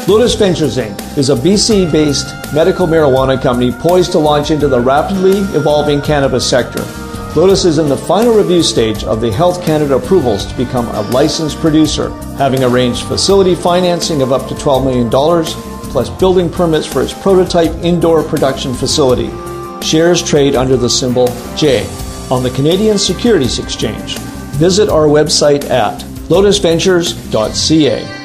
Lotus Ventures Inc. is a BC-based medical marijuana company poised to launch into the rapidly evolving cannabis sector. Lotus is in the final review stage of the Health Canada approvals to become a licensed producer, having arranged facility financing of up to $12 million, plus building permits for its prototype indoor production facility. Shares trade under the symbol J on the Canadian Securities Exchange. Visit our website at lotusventures.ca.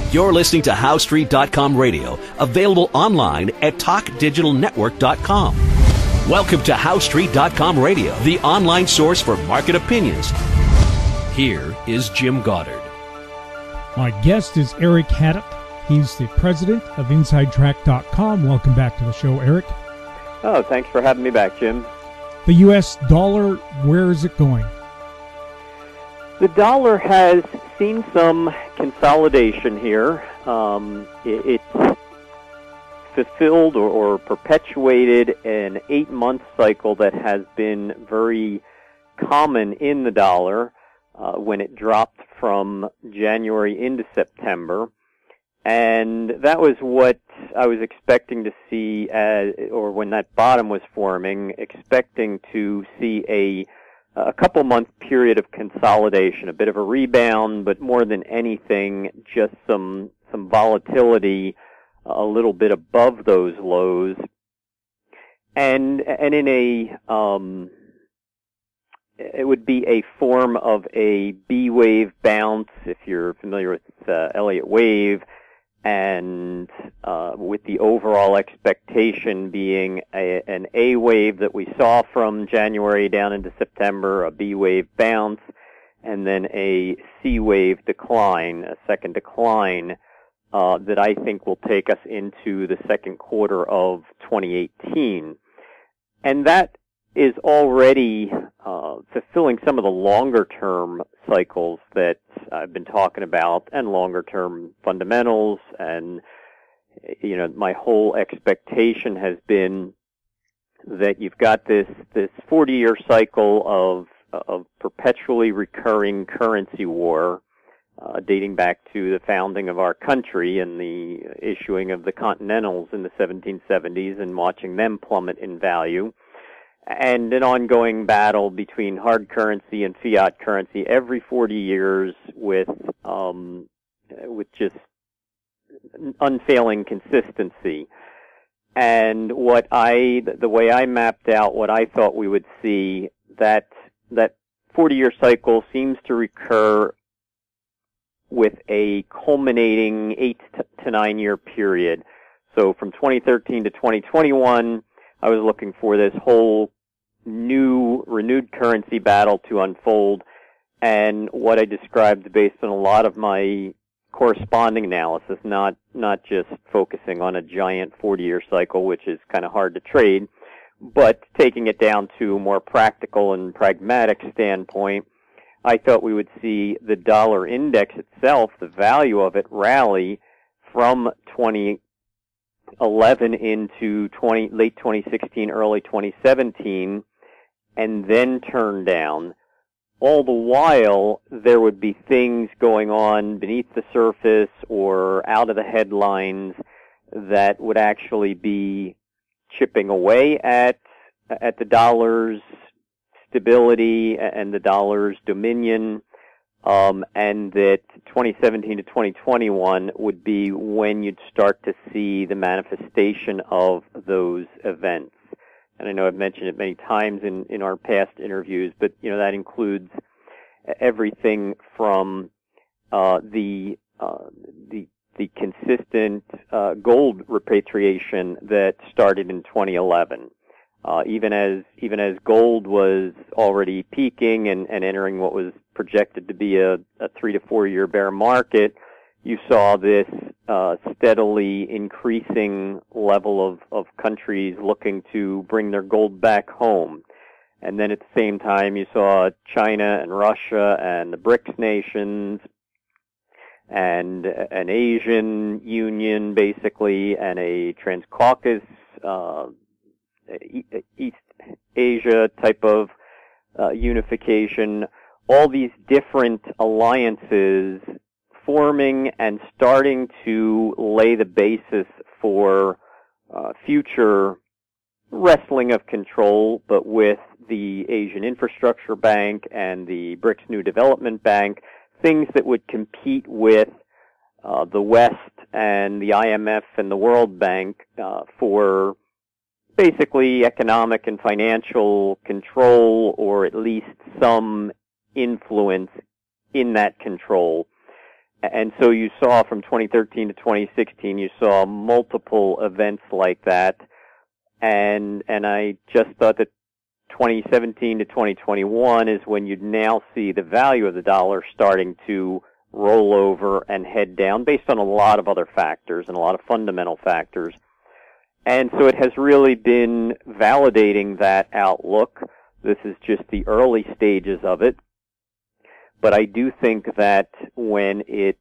You're listening to HowStreet.com radio, available online at TalkDigitalNetwork.com. Welcome to HowStreet.com radio, the online source for market opinions. Here is Jim Goddard. My guest is Eric Hadik. He's the president of InsideTrack.com. Welcome back to the show, Eric. Oh, thanks for having me back, Jim. The U.S. dollar, where is it going? The dollar has seen some consolidation here. It's fulfilled or perpetuated an 8-month cycle that has been very common in the dollar when it dropped from January into September. And that was what I was expecting to see, or when that bottom was forming, expecting to see a couple-month period of consolidation, a bit of a rebound, but more than anything, just some volatility a little bit above those lows. And in it would be a form of a B-wave bounce, if you're familiar with Elliott wave, and with the overall expectation being an A wave that we saw from January down into September, a B wave bounce, and then a C wave decline, a second decline that I think will take us into the second quarter of 2018. And that is already fulfilling some of the longer-term cycles that I've been talking about, and longer-term fundamentals. And, you know, my whole expectation has been that you've got this 40-year cycle of perpetually recurring currency war, dating back to the founding of our country and the issuing of the Continentals in the 1770s, and watching them plummet in value. And an ongoing battle between hard currency and fiat currency every 40 years with just unfailing consistency. And the way I mapped out what I thought we would see, that 40-year cycle seems to recur with a culminating 8 to 9 year period. So from 2013 to 2021, I was looking for this whole new renewed currency battle to unfold, and what I described based on a lot of my corresponding analysis, not just focusing on a giant 40-year cycle, which is kind of hard to trade, but taking it down to a more practical and pragmatic standpoint. I thought we would see the dollar index itself, the value of it, rally from 2011 into late 2016, early 2017, and then turn down. All the while, there would be things going on beneath the surface or out of the headlines that would actually be chipping away at the dollar's stability and the dollar's dominion, and that 2017 to 2021 would be when you'd start to see the manifestation of those events. And I know I've mentioned it many times in our past interviews, but you know that includes everything from the consistent gold repatriation that started in 2011. Even as gold was already peaking and entering what was projected to be a 3 to 4 year bear market, you saw this steadily increasing level of countries looking to bring their gold back home. And then at the same time, you saw China and Russia and the BRICS nations and an Asian Union, basically, and a Transcaucasus East Asia type of unification. All these different alliances forming and starting to lay the basis for future wrestling of control, but with the Asian Infrastructure Bank and the BRICS New Development Bank, things that would compete with the West and the IMF and the World Bank for basically economic and financial control, or at least some influence in that control. And so you saw from 2013 to 2016, you saw multiple events like that. And I just thought that 2017 to 2021 is when you'd now see the value of the dollar starting to roll over and head down based on a lot of other factors and a lot of fundamental factors. And so it has really been validating that outlook. This is just the early stages of it. But I do think that when it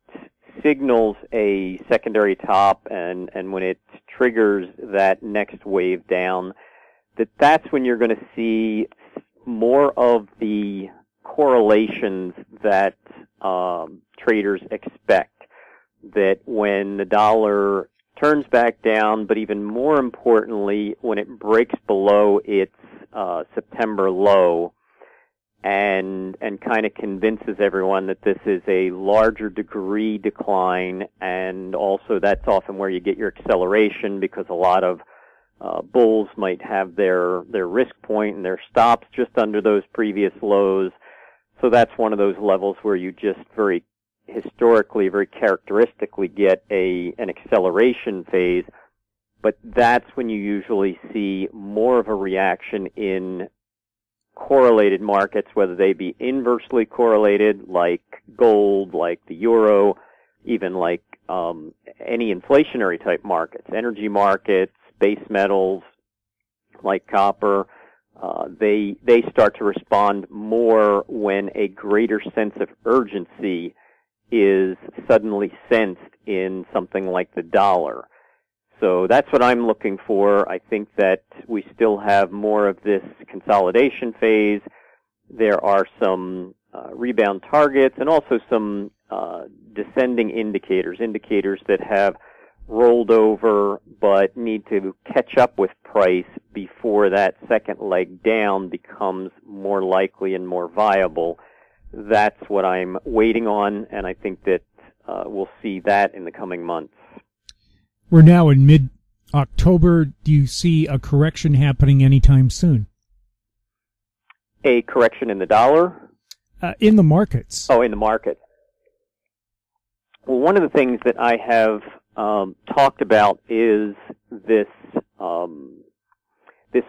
signals a secondary top and when it triggers that next wave down, that's when you're going to see more of the correlations that traders expect. That when the dollar turns back down, but even more importantly, when it breaks below its September low, and kind of convinces everyone that this is a larger degree decline, and also that's often where you get your acceleration, because a lot of bulls might have their risk point and their stops just under those previous lows. So that's one of those levels where you just very historically, very characteristically get an acceleration phase. But that's when you usually see more of a reaction in correlated markets, whether they be inversely correlated like gold, like the euro, even like any inflationary type markets, energy markets, base metals like copper. They start to respond more when a greater sense of urgency is suddenly sensed in something like the dollar. So that's what I'm looking for. I think that we still have more of this consolidation phase. There are some rebound targets and also some descending indicators that have rolled over but need to catch up with price before that second leg down becomes more likely and more viable. That's what I'm waiting on, and I think that we'll see that in the coming months. We're now in mid-October. Do you see a correction happening anytime soon? A correction in the dollar? In the markets. Oh, in the market. Well, one of the things that I have talked about is this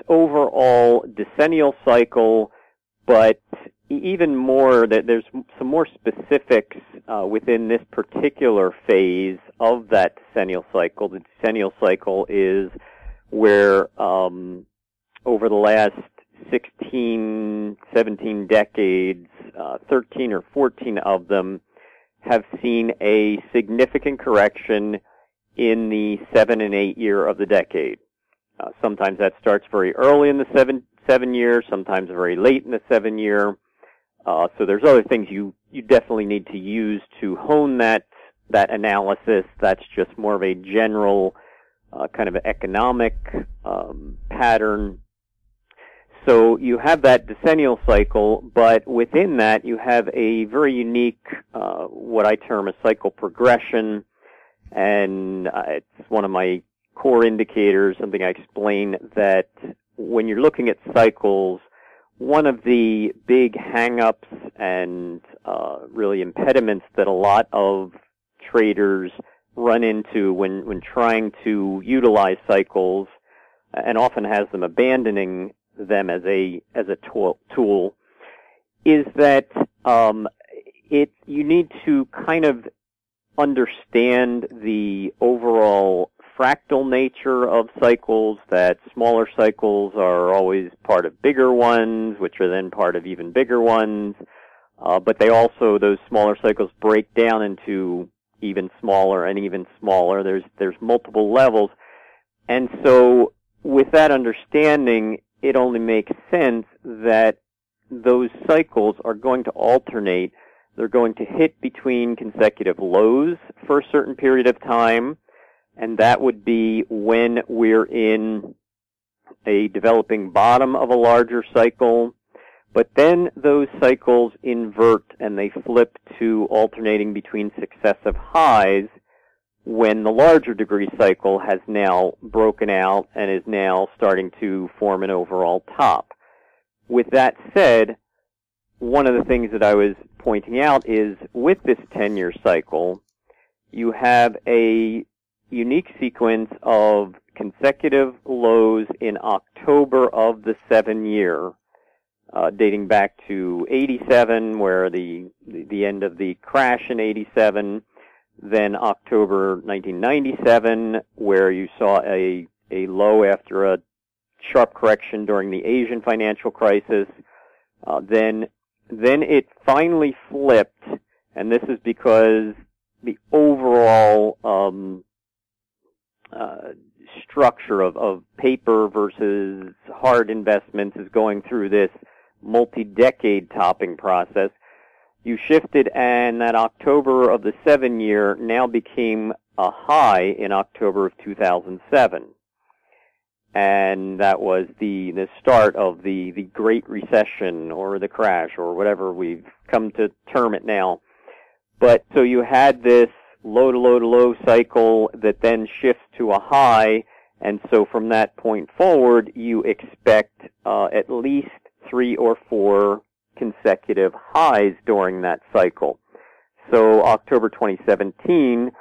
overall decennial cycle, but even more that there's some more specifics within this particular phase of that decennial cycle. The decennial cycle is where over the last 16, 17 decades, 13 or 14 of them have seen a significant correction in the 7 and 8 year of the decade. Sometimes that starts very early in the 7 year, sometimes very late in the 7 year. So there's other things you definitely need to use to hone that analysis. That's just more of a general kind of economic pattern. So you have that decennial cycle, but within that you have a very unique, what I term a cycle progression, and it's one of my core indicators, something I explain, that when you're looking at cycles, one of the big hang-ups and really impediments that a lot of traders run into when trying to utilize cycles, and often has them abandoning them as a tool, is that you need to kind of understand the overall fractal nature of cycles, that smaller cycles are always part of bigger ones, which are then part of even bigger ones, but they also, those smaller cycles break down into even smaller and even smaller. There's multiple levels. And so with that understanding, it only makes sense that those cycles are going to alternate They're going to hit between consecutive lows for a certain period of time, and that would be when we're in a developing bottom of a larger cycle. But then those cycles invert and they flip to alternating between successive highs when the larger degree cycle has now broken out and is now starting to form an overall top. With that said, one of the things that I was pointing out is with this 10-year cycle, you have a unique sequence of consecutive lows in October of the 7-year, dating back to 87, where the end of the crash in 87, then October 1997, where you saw a low after a sharp correction during the Asian financial crisis. Then it finally flipped, and this is because the overall structure of paper versus hard investments is going through this multi-decade topping process. You shifted, and that October of the 7-year now became a high in October of 2007. And that was the start of the Great Recession or the crash or whatever we've come to term it now. But so you had this low to low to low cycle that then shifts to a high, and so from that point forward you expect at least 3 or 4 consecutive highs during that cycle. So October 2017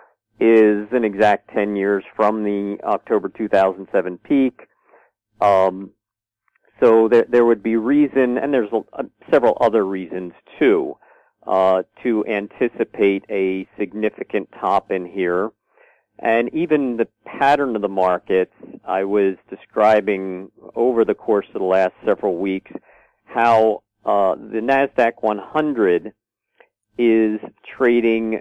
is an exact 10 years from the October 2007 peak. So there would be reason, and there's several other reasons too, to anticipate a significant top in here. And even the pattern of the markets, I was describing over the course of the last several weeks how the NASDAQ 100 is trading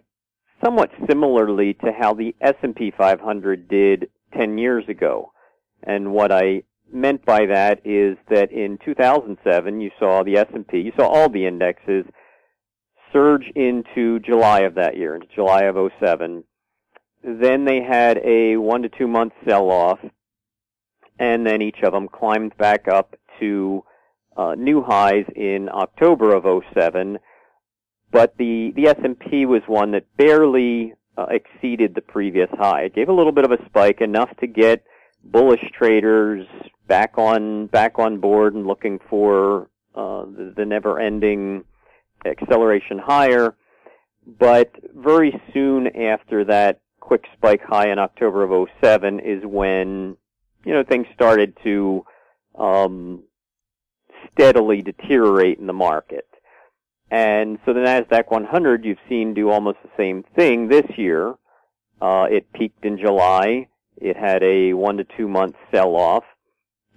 somewhat similarly to how the S&P 500 did 10 years ago. And what I meant by that is that in 2007, you saw the S&P, you saw all the indexes surge into July of that year, into July of 07. Then they had a 1 to 2 month sell-off, and then each of them climbed back up to new highs in October of 07. But the S&P was one that barely exceeded the previous high. It gave a little bit of a spike, enough to get bullish traders back on board and looking for the never-ending acceleration higher. But very soon after that quick spike high in October of 07 is when things started to steadily deteriorate in the market. And so the NASDAQ 100 you've seen do almost the same thing this year. It peaked in July. It had a 1 to 2 month sell-off,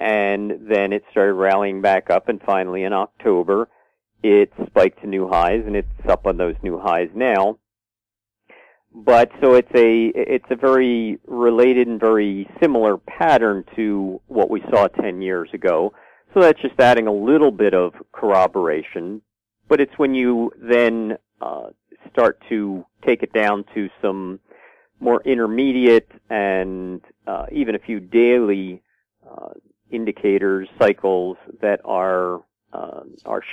and then it started rallying back up, and finally in October it spiked to new highs, and it's up on those new highs now. But so it's a very related and very similar pattern to what we saw 10 years ago. So that's just adding a little bit of corroboration. But it's when you then start to take it down to some more intermediate and even a few daily indicators, cycles that are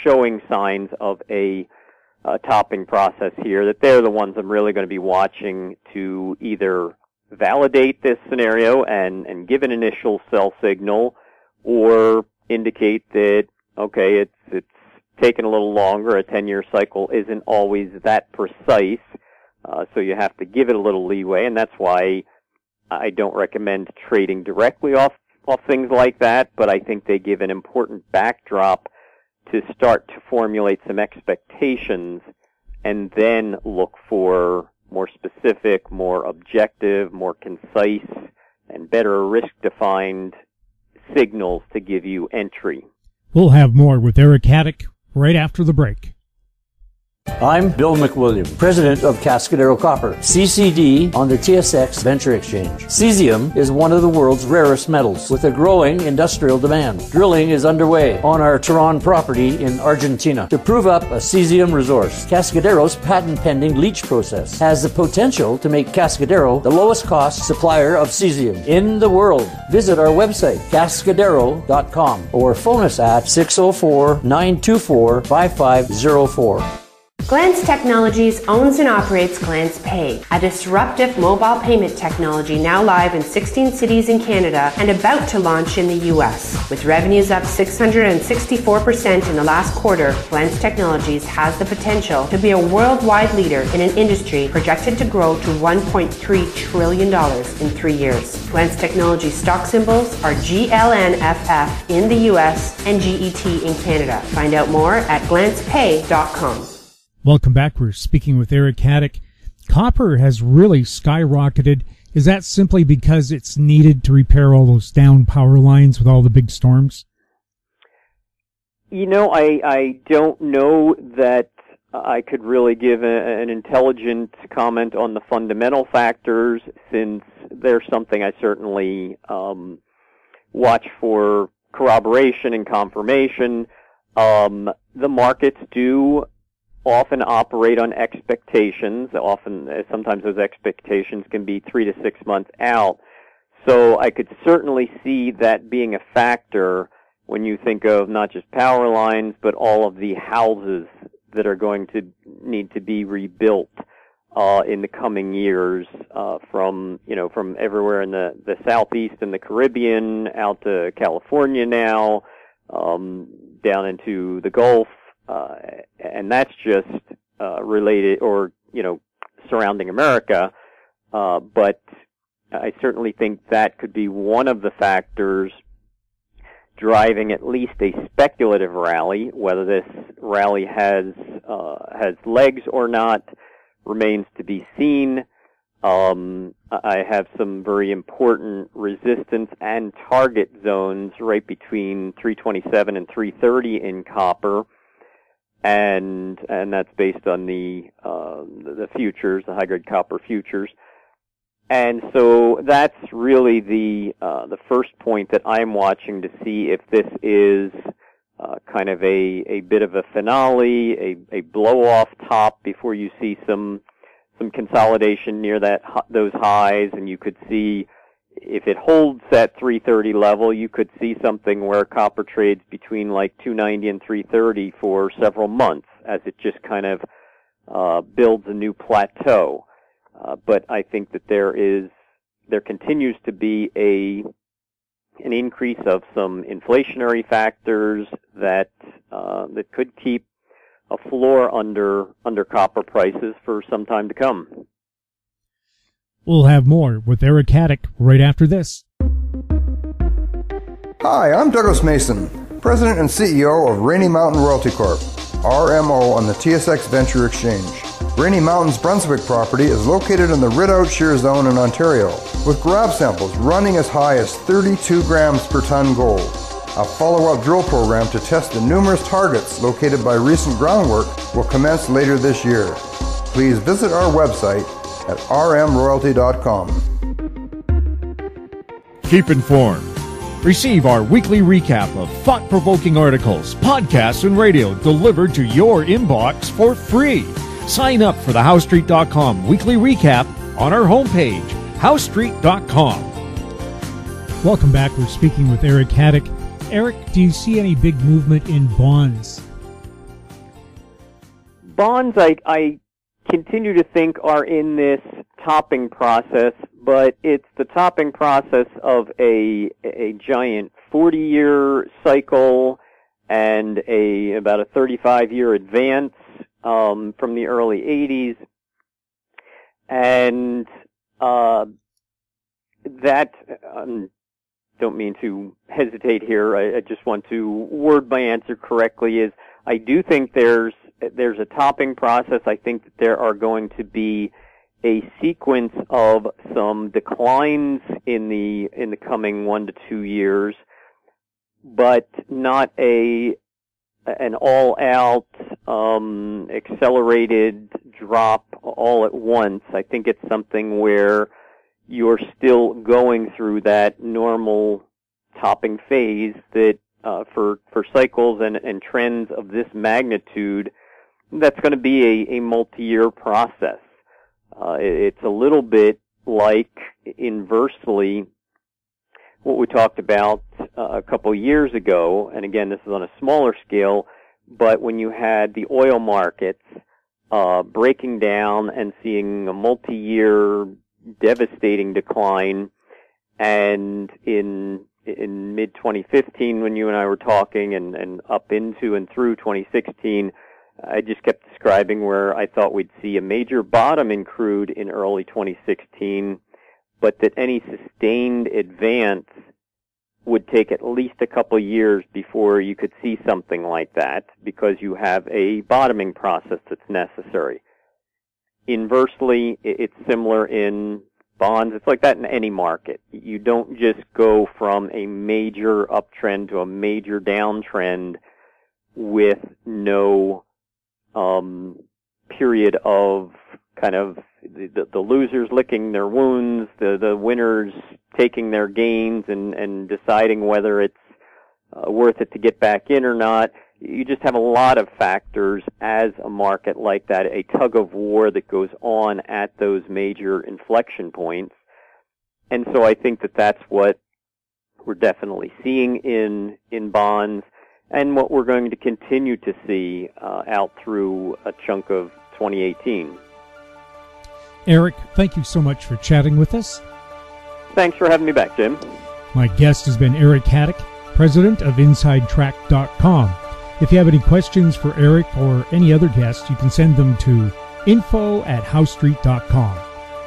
showing signs of a topping process here, that they're the ones I'm really going to be watching to either validate this scenario and give an initial sell signal, or indicate that, okay, it's taken a little longer. A 10-year cycle isn't always that precise, so you have to give it a little leeway, and that's why I don't recommend trading directly off things like that, but I think they give an important backdrop to start to formulate some expectations and then look for more specific, more objective, more concise, and better risk-defined signals to give you entry. We'll have more with Eric Hadik right after the break. I'm Bill McWilliam, president of Cascadero Copper, CCD on the TSX Venture Exchange. Cesium is one of the world's rarest metals with a growing industrial demand. Drilling is underway on our Tehran property in Argentina to prove up a cesium resource. Cascadero's patent-pending leach process has the potential to make Cascadero the lowest cost supplier of cesium in the world. Visit our website, cascadero.com, or phone us at 604-924-5504. Glance Technologies owns and operates Glance Pay, a disruptive mobile payment technology now live in 16 cities in Canada and about to launch in the U.S. With revenues up 664% in the last quarter, Glance Technologies has the potential to be a worldwide leader in an industry projected to grow to $1.3 trillion in 3 years. Glance Technologies stock symbols are GLNFF in the U.S. and GET in Canada. Find out more at glancepay.com. Welcome back. We're speaking with Eric Hadik. Copper has really skyrocketed. Is that simply because it's needed to repair all those down power lines with all the big storms? You know, I don't know that I could really give an intelligent comment on the fundamental factors, since there's something I certainly watch for corroboration and confirmation. The markets do often operate on expectations. Sometimes those expectations can be 3 to 6 months out. So I could certainly see that being a factor when you think of not just power lines, but all of the houses that are going to need to be rebuilt in the coming years, from everywhere in the Southeast and the Caribbean out to California now, down into the Gulf. And that's just related or, surrounding America. But I certainly think that could be one of the factors driving at least a speculative rally. Whether this rally has legs or not remains to be seen. I have some very important resistance and target zones right between 327 and 330 in copper. And that's based on the futures, the high-grade copper futures. And so that's really the first point that I'm watching to see if this is kind of a bit of a finale, a blow-off top before you see some consolidation near those highs, and you could see, if it holds that 330 level, you could see something where copper trades between like 290 and 330 for several months as it just kind of builds a new plateau. But I think that there continues to be an increase of some inflationary factors that could keep a floor under copper prices for some time to come. We'll have more with Eric Hadik right after this. Hi, I'm Douglas Mason, President and CEO of Rainy Mountain Royalty Corp., RMO on the TSX Venture Exchange. Rainy Mountain's Brunswick property is located in the Rideout Shear Zone in Ontario, with grab samples running as high as 32 grams per ton gold. A follow-up drill program to test the numerous targets located by recent groundwork will commence later this year. Please visit our website at rmroyalty.com. Keep informed. Receive our weekly recap of thought-provoking articles, podcasts, and radio delivered to your inbox for free. Sign up for the HowStreet.com weekly recap on our homepage, HowStreet.com. Welcome back. We're speaking with Eric Hadik. Eric, do you see any big movement in bonds? Bonds, I continue to think are in this topping process, but it's the topping process of a giant 40-year cycle and about a 35-year advance from the early 80s, and that don't mean to hesitate here. I just want to word my answer correctly. Is I do think there's a topping process. I think that there are going to be a sequence of some declines in the coming 1 to 2 years, but not a an all-out, accelerated drop all at once. I think it's something where you're still going through that normal topping phase that for cycles and trends of this magnitude, that's going to be a multi-year process. It's a little bit like, inversely, what we talked about a couple years ago, and again, this is on a smaller scale, but when you had the oil markets breaking down and seeing a multi-year devastating decline, and in mid-2015 when you and I were talking, and up into and through 2016, I just kept describing where I thought we'd see a major bottom in crude in early 2016, but that any sustained advance would take at least a couple years before you could see something like that, because you have a bottoming process that's necessary. Inversely, it's similar in bonds. It's like that in any market. You don't just go from a major uptrend to a major downtrend with no period of kind of the losers licking their wounds, the winners taking their gains and deciding whether it's worth it to get back in or not. You just have a lot of factors as a market like that, a tug of war that goes on at those major inflection points. And so I think that that's what we're definitely seeing in bonds, and what we're going to continue to see out through a chunk of 2018. Eric, thank you so much for chatting with us. Thanks for having me back, Jim. My guest has been Eric Hadik, president of InsideTrack.com. If you have any questions for Eric or any other guest, you can send them to info@HowStreet.com.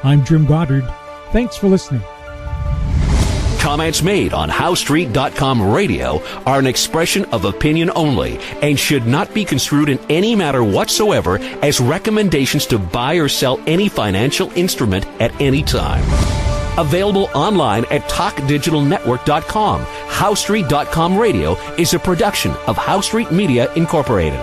I'm Jim Goddard. Thanks for listening. Comments made on HowStreet.com radio are an expression of opinion only and should not be construed in any matter whatsoever as recommendations to buy or sell any financial instrument at any time. Available online at TalkDigitalNetwork.com. HowStreet.com radio is a production of HowStreet Media Incorporated.